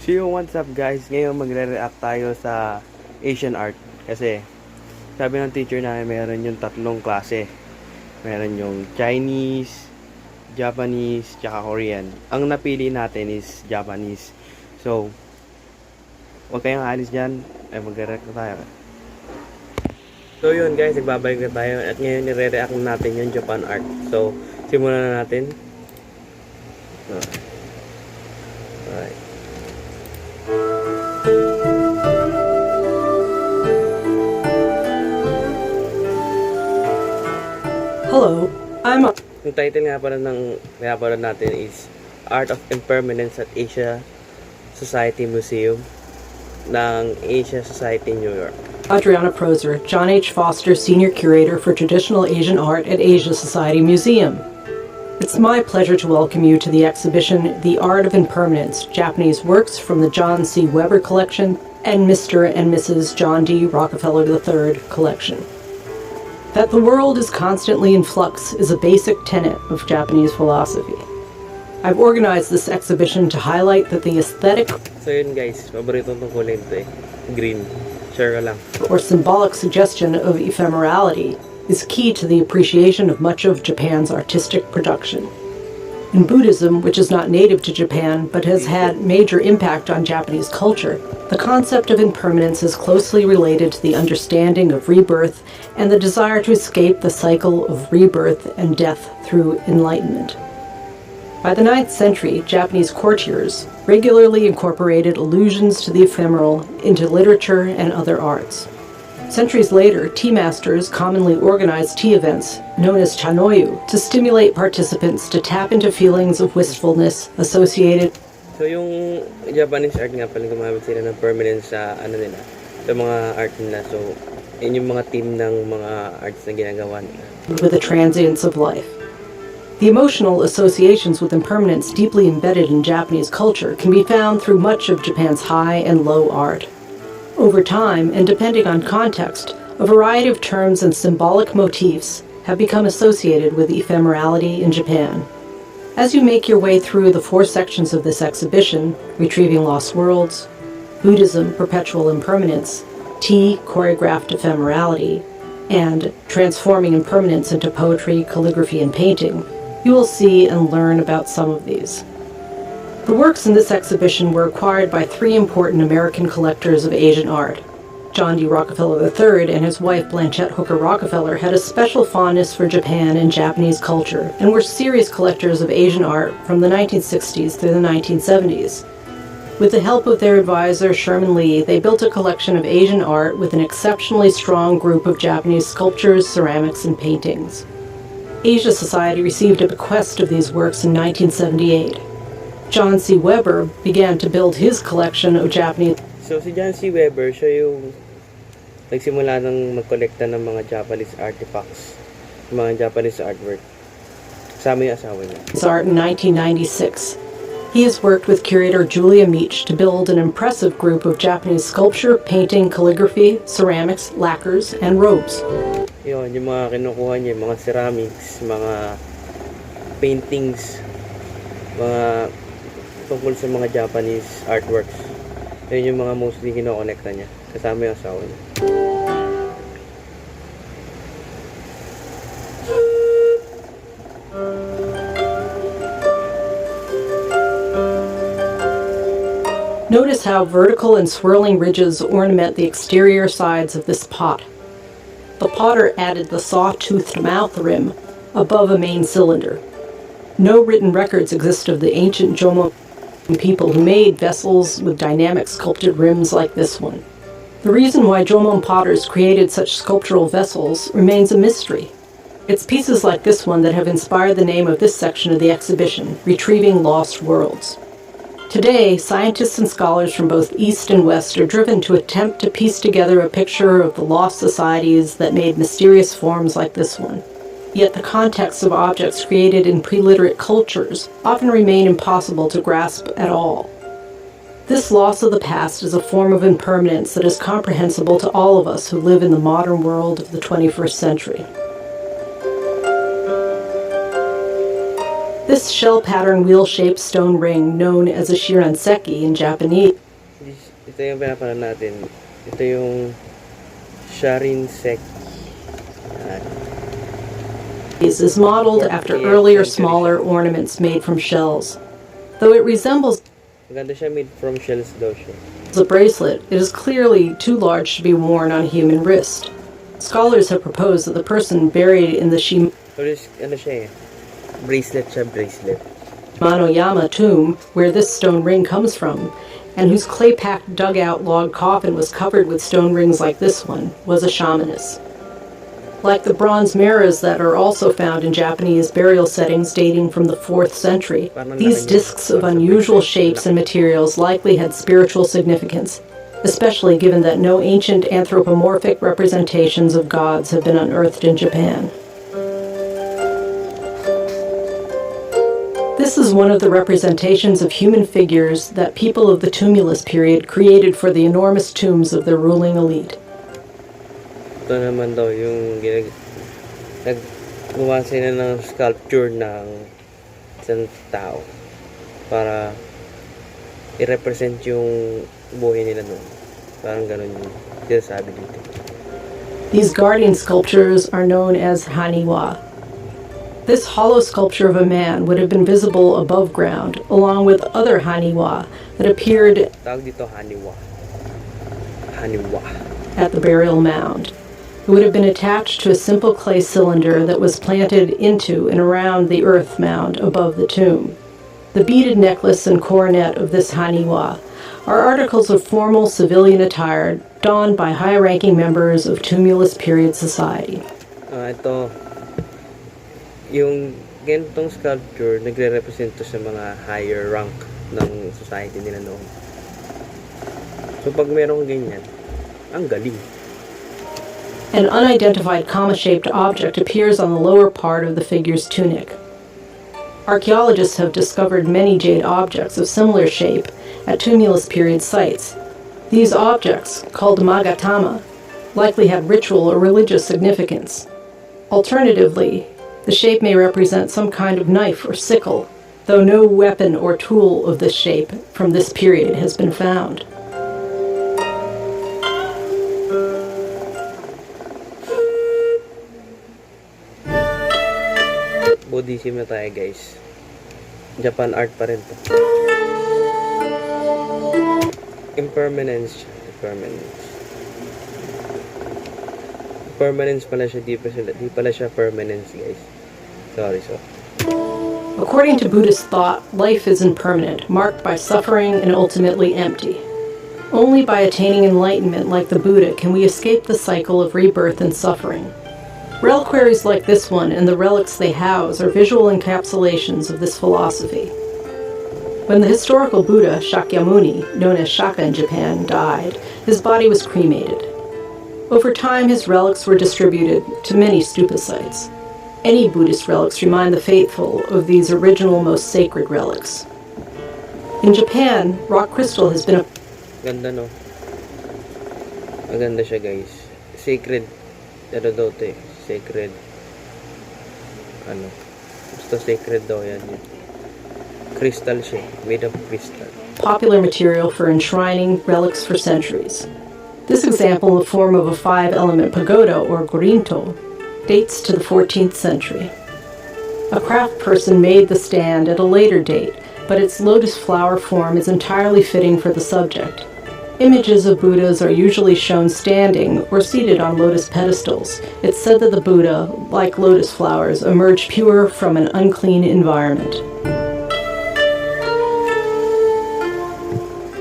So yung what's up guys, ngayon magre-react tayo sa Asian art. Kasi sabi ng teacher namin meron yung tatlong klase. Meron yung Chinese, Japanese, tsaka Korean. Ang napili natin is Japanese. So, huwag kayong alis dyan, ay magre-react na tayo. So yun guys, nagbabalik na tayo at ngayon nire-react natin yung Japan art. So, simulan na natin. Alright. Hello, I'm Yung title nga pala ng pinapanood natin is Art of Impermanence at Asia Society Museum ng Asia Society, New York. Adriana Proser, John H. Foster Senior Curator for Traditional Asian Art at Asia Society Museum. It's my pleasure to welcome you to the exhibition The Art of Impermanence, Japanese Works from the John C. Weber Collection and Mr. and Mrs. John D. Rockefeller III Collection. That the world is constantly in flux is a basic tenet of Japanese philosophy. I've organized this exhibition to highlight that the aesthetic So yun guys, paborito itong kulay nito eh. Green. Share ka lang. or symbolic suggestion of ephemerality is key to the appreciation of much of Japan's artistic production. In Buddhism, which is not native to Japan but has had major impact on Japanese culture, the concept of impermanence is closely related to the understanding of rebirth and the desire to escape the cycle of rebirth and death through enlightenment. By the 9th century, Japanese courtiers regularly incorporated allusions to the ephemeral into literature and other arts. Centuries later, tea masters commonly organized tea events, known as chanoyu, to stimulate participants to tap into feelings of wistfulness associated. So yung Japanese art nga pala gumamit sila ng permanence sa ano nila, sa mga art nila. So yun yung mga team ng mga arts na ginagawa nila. With the transience of life. The emotional associations with impermanence deeply embedded in Japanese culture can be found through much of Japan's high and low art. Over time, and depending on context, a variety of terms and symbolic motifs have become associated with ephemerality in Japan. As you make your way through the 4 sections of this exhibition, Retrieving Lost Worlds, Buddhism, Perpetual Impermanence, Tea, Choreographed Ephemerality, and Transforming Impermanence into Poetry, Calligraphy, and Painting, you will see and learn about some of these. The works in this exhibition were acquired by 3 important American collectors of Asian art. John D. Rockefeller III and his wife Blanchette Hooker Rockefeller had a special fondness for Japan and Japanese culture and were serious collectors of Asian art from the 1960s through the 1970s. With the help of their advisor Sherman Lee, they built a collection of Asian art with an exceptionally strong group of Japanese sculptures, ceramics, and paintings. Asia Society received a bequest of these works in 1978. John C. Weber began to build his collection of Japanese. So si John C. Weber, siya yung nagsimula ng magkolekta ng mga Japanese artifacts, mga Japanese artwork. Kasama yung asawa niya. Art in 1996. He has worked with curator Julia Meach to build an impressive group of Japanese sculpture, painting, calligraphy, ceramics, lacquers, and robes. Yun, yung mga kinukuha niya, mga ceramics, mga paintings, mga tungkol sa mga Japanese artworks. Yun yung mga mostly kinokonekta niya. Kasama yung asawa niya. Notice how vertical and swirling ridges ornament the exterior sides of this pot. The potter added the saw-toothed mouth rim above a main cylinder. No written records exist of the ancient Jomon people who made vessels with dynamic sculpted rims like this one. The reason why Jomon potters created such sculptural vessels remains a mystery. It's pieces like this one that have inspired the name of this section of the exhibition, Retrieving Lost Worlds. Today, scientists and scholars from both East and West are driven to attempt to piece together a picture of the lost societies that made mysterious forms like this one. Yet the context of objects created in pre-literate cultures often remain impossible to grasp at all. This loss of the past is a form of impermanence that is comprehensible to all of us who live in the modern world of the 21st century. This shell pattern wheel-shaped stone ring, known as a shiranseki in Japanese, Ito yung pinapanood natin. Ito yung Sharinseki. Yan. is modeled after earlier smaller ornaments made from shells. Though it resembles Maganda siya, made from shells daw siya. a bracelet, it is clearly too large to be worn on a human wrist. Scholars have proposed that the person buried in the Pero ano siya eh, bracelet siya, bracelet. Manoyama tomb, where this stone ring comes from, and whose clay-packed dugout log coffin was covered with stone rings like this one, was a shamaness. Like the bronze mirrors that are also found in Japanese burial settings dating from the 4th century, these discs of unusual shapes and materials likely had spiritual significance, especially given that no ancient anthropomorphic representations of gods have been unearthed in Japan. This is one of the representations of human figures that people of the tumulus period created for the enormous tombs of their ruling elite. Ito naman daw yung gumawa sila ng sculpture ng isang tao para i-represent yung buhay nila noon. Parang ganun yung sinasabi dito. These guardian sculptures are known as haniwa. This hollow sculpture of a man would have been visible above ground, along with other haniwa that appeared Tawag dito haniwa. Haniwa. at the burial mound. It would have been attached to a simple clay cylinder that was planted into and around the earth mound above the tomb. The beaded necklace and coronet of this haniwa are articles of formal civilian attire donned by high-ranking members of tumulus period society. Ito, yung ganitong sculpture, nagre-represent to sa mga higher rank ng society nila noon. So, pag merong ganyan, ang galing. An unidentified comma-shaped object appears on the lower part of the figure's tunic. Archaeologists have discovered many jade objects of similar shape at tumulus period sites. These objects, called magatama, likely had ritual or religious significance. Alternatively, the shape may represent some kind of knife or sickle, though no weapon or tool of this shape from this period has been found. Buddhism na tayo, guys. Japan art pa rin to. Impermanence siya. Permanence pala siya. Di pala siya permanence, guys. Sorry. According to Buddhist thought, life is impermanent, marked by suffering and ultimately empty. Only by attaining enlightenment like the Buddha can we escape the cycle of rebirth and suffering. Reliquaries like this one and the relics they house are visual encapsulations of this philosophy. When the historical Buddha Shakyamuni, known as Shaka in Japan, died, his body was cremated. Over time, his relics were distributed to many stupa sites. Any Buddhist relics remind the faithful of these original, most sacred relics. In Japan, rock crystal has been a Ganda, no? Maganda siya, guys. Sacred. Ano daw ito eh? Sacred. Basta sacred daw yan. Crystal siya. Made of crystal. popular material for enshrining relics for centuries. This example, in the form of a 5-element pagoda or gorinto, dates to the 14th century. A craft person made the stand at a later date, but its lotus flower form is entirely fitting for the subject. Images of Buddhas are usually shown standing or seated on lotus pedestals. It's said that the Buddha, like lotus flowers, emerged pure from an unclean environment.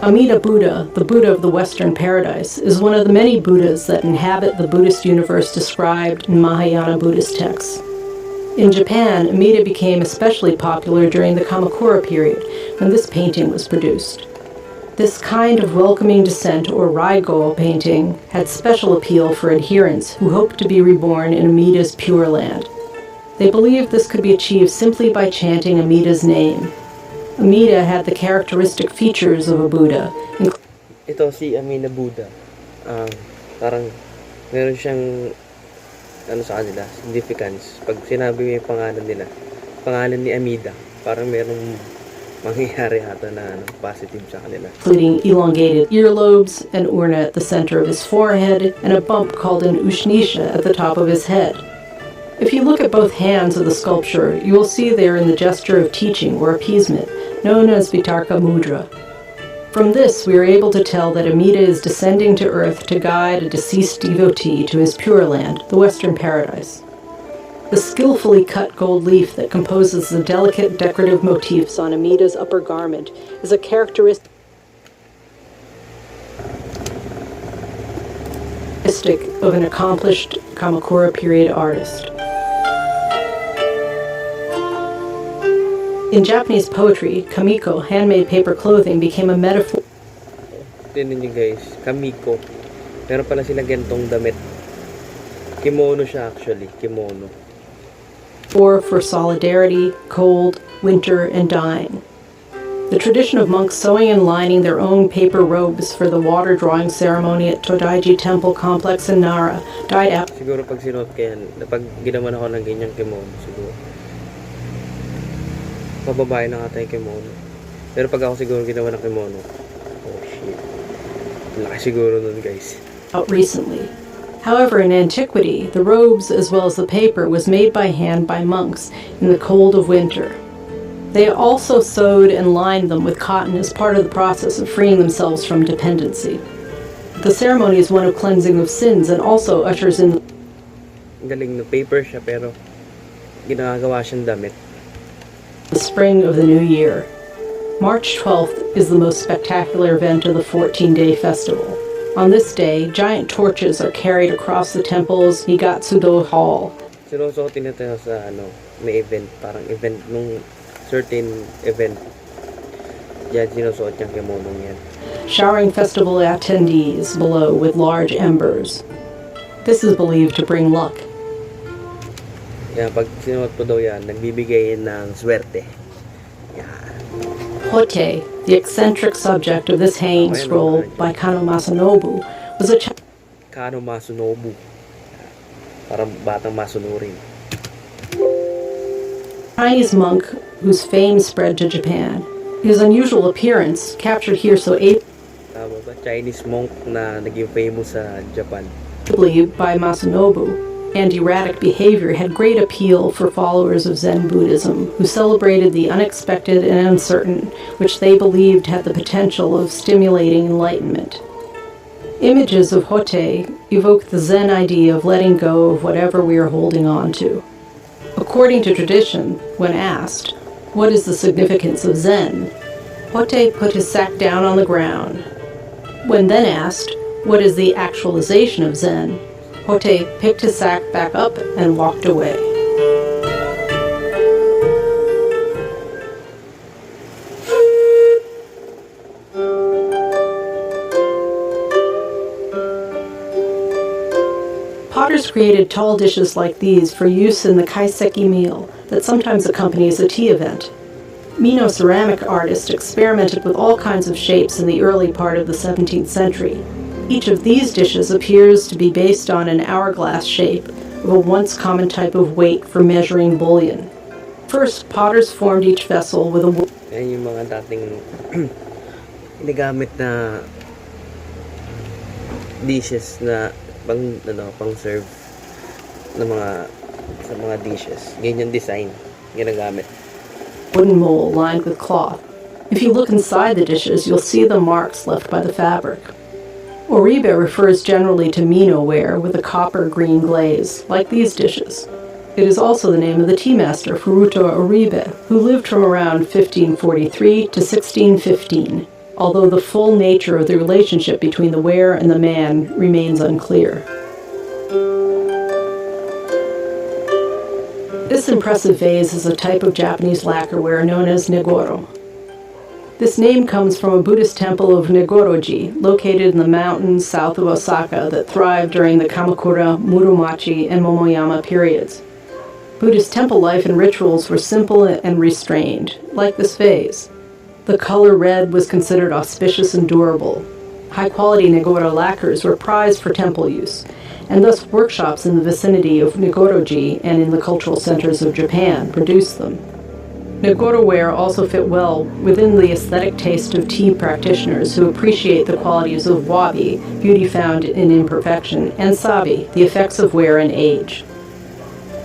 Amida Buddha, the Buddha of the Western Paradise, is one of the many Buddhas that inhabit the Buddhist universe described in Mahayana Buddhist texts. In Japan, Amida became especially popular during the Kamakura period, when this painting was produced. This kind of welcoming descent or Raigo painting had special appeal for adherents who hoped to be reborn in Amida's Pure Land. They believed this could be achieved simply by chanting Amida's name. Amida had the characteristic features of a Buddha. Ito si Amida Buddha. Parang meron siyang sa kanila, significance. Pag sinabi mo yung pangalan nila, pangalan ni Amida, parang merong mangyayari ata na positive sa kanila. Including elongated earlobes, an urna at the center of his forehead, and a bump called an ushnisha at the top of his head. If you look at both hands of the sculpture, you will see they are in the gesture of teaching or appeasement, known as Vitarka Mudra. From this, we are able to tell that Amida is descending to earth to guide a deceased devotee to his Pure Land, the Western Paradise. The skillfully cut gold leaf that composes the delicate decorative motifs on Amida's upper garment is a characteristic of an accomplished Kamakura period artist. In Japanese poetry, kamiko, handmade paper clothing, became a metaphor Tignan nyo guys, kamiko. Meron pala sila gantong damit. Kimono siya actually, kimono. for solidarity, cold, winter, and dying. The tradition of monks sewing and lining their own paper robes for the water drawing ceremony at Todaiji Temple Complex in Nara died out. Siguro pag sinuot ko yan, pag ginawan ako ng ganyang kimono, siguro. Pababae na ata yung kimono. Pero pag ako siguro ginawa ng kimono, oh shit. Laki siguro nun guys. Out recently. However, in antiquity, the robes as well as the paper was made by hand by monks in the cold of winter. They also sewed and lined them with cotton as part of the process of freeing themselves from dependency. The ceremony is one of cleansing of sins and also ushers in Galing na paper siya pero ginagawa siyang damit. the spring of the new year. March 12th is the most spectacular event of the 14-day festival. On this day, giant torches are carried across the temple's Higatsudo Hall. Sinusuotin nito sa may event, parang event nung certain event. Yan, sinusuot niyang kimono yan. Showering festival attendees below with large embers. This is believed to bring luck. Yan, pag sinuot mo daw yan, nagbibigay yan ng swerte. Yan. Hote, the eccentric subject of this hanging scroll by Kano Masanobu, was a Kano Masunobu. Parang batang masunurin. Chinese monk whose fame spread to Japan. His unusual appearance, captured here so Tama ba? Chinese monk na naging famous sa Japan. ably by Masanobu, and erratic behavior had great appeal for followers of Zen Buddhism, who celebrated the unexpected and uncertain, which they believed had the potential of stimulating enlightenment. Images of Hote evoke the Zen idea of letting go of whatever we are holding on to. According to tradition, when asked, "What is the significance of Zen?" Hote put his sack down on the ground. When then asked, "What is the actualization of Zen?" Hote picked his sack back up and walked away. Potters created tall dishes like these for use in the kaiseki meal that sometimes accompanies a tea event. Mino ceramic artists experimented with all kinds of shapes in the early part of the 17th century. Each of these dishes appears to be based on an hourglass shape of a once common type of weight for measuring bullion. First, potters formed each vessel with a Yan yung mga dating ginagamit na dishes na pang serve na sa mga dishes. Ganyan design ginagamit. wooden mold lined with cloth. If you look inside the dishes, you'll see the marks left by the fabric. Oribe refers generally to Mino ware with a copper-green glaze, like these dishes. It is also the name of the tea master Furuto Oribe, who lived from around 1543 to 1615, although the full nature of the relationship between the ware and the man remains unclear. This impressive vase is a type of Japanese lacquerware known as negoro. This name comes from a Buddhist temple of Negoroji, located in the mountains south of Osaka that thrived during the Kamakura, Muromachi, and Momoyama periods. Buddhist temple life and rituals were simple and restrained, like this vase. The color red was considered auspicious and durable. High-quality Negoro lacquers were prized for temple use, and thus workshops in the vicinity of Negoroji and in the cultural centers of Japan produced them. Nagoro ware also fit well within the aesthetic taste of tea practitioners who appreciate the qualities of wabi, beauty found in imperfection, and sabi, the effects of wear and age.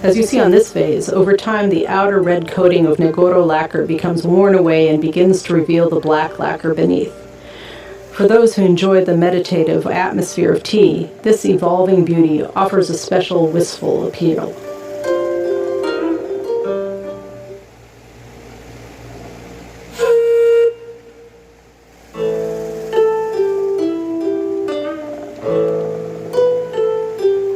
As you see on this vase, over time the outer red coating of Nagoro lacquer becomes worn away and begins to reveal the black lacquer beneath. For those who enjoy the meditative atmosphere of tea, this evolving beauty offers a special wistful appeal.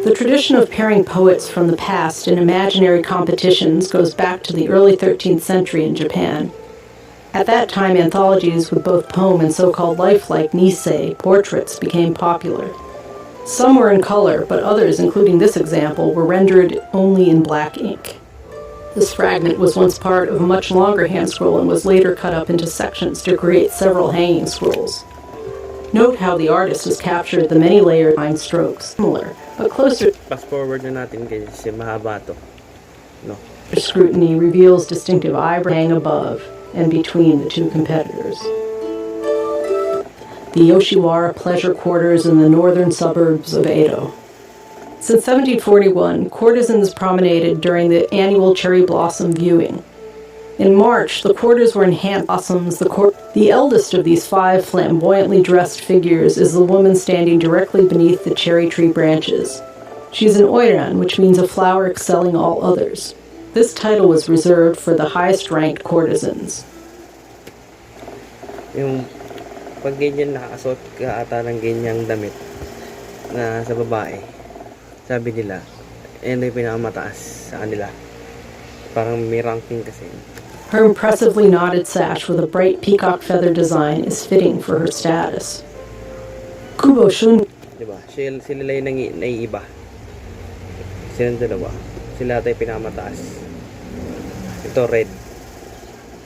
The tradition of pairing poets from the past in imaginary competitions goes back to the early 13th century in Japan. At that time, anthologies with both poem and so-called lifelike nisei, portraits, became popular. Some were in color, but others, including this example, were rendered only in black ink. This fragment was once part of a much longer hand scroll and was later cut up into sections to create several hanging scrolls. Note how the artist has captured the many layered line strokes, similar, but closer Fast forward na natin kasi mahaba to. No. scrutiny reveals distinctive eyebrows hang above and between the two competitors. The Yoshiwara pleasure quarters in the northern suburbs of Edo. Since 1741, courtesans promenaded during the annual cherry blossom viewing. In March, the quarters were enhanced blossoms. The eldest of these 5 flamboyantly dressed figures is the woman standing directly beneath the cherry tree branches. She is an oiran, which means a flower excelling all others. This title was reserved for the highest-ranked courtesans. Yung pag ganyan nakakasuot ka ata ng ganyang damit na sa babae, sabi nila, yan yung pinakamataas sa kanila. Parang may ranking kasi. Her impressively knotted sash with a bright peacock feather design is fitting for her status. Kubo Shun. Diba? Sila yung naiiba. Silang dalawa. Sila tayo pinakamataas. Ito red.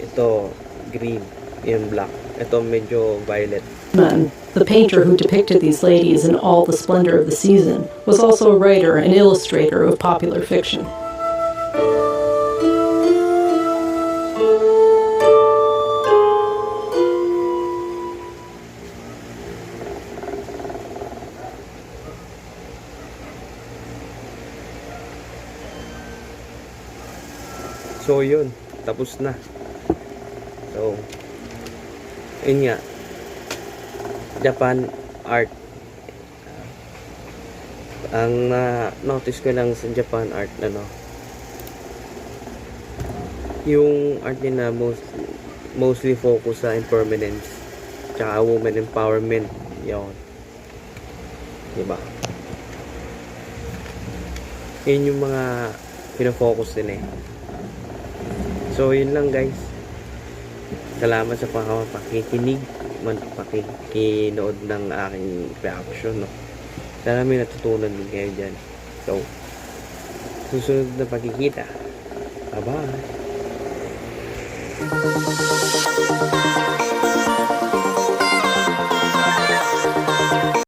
Ito green. Yung black. Ito medyo violet. The painter who depicted these ladies in all the splendor of the season was also a writer and illustrator of popular fiction. So yun, tapos na. So, yun nga, Japan art. Ang notice ko lang sa Japan art, yung art nila mostly focus sa impermanence, tsaka woman empowerment. Yun. Diba? Yun yung mga pinafocus nila eh. So, yun lang guys. Salamat sa pakikinig, pakikinood ng aking reaction, no? Sana may natutunan din kayo dyan. So, susunod na pagkikita. Bye-bye!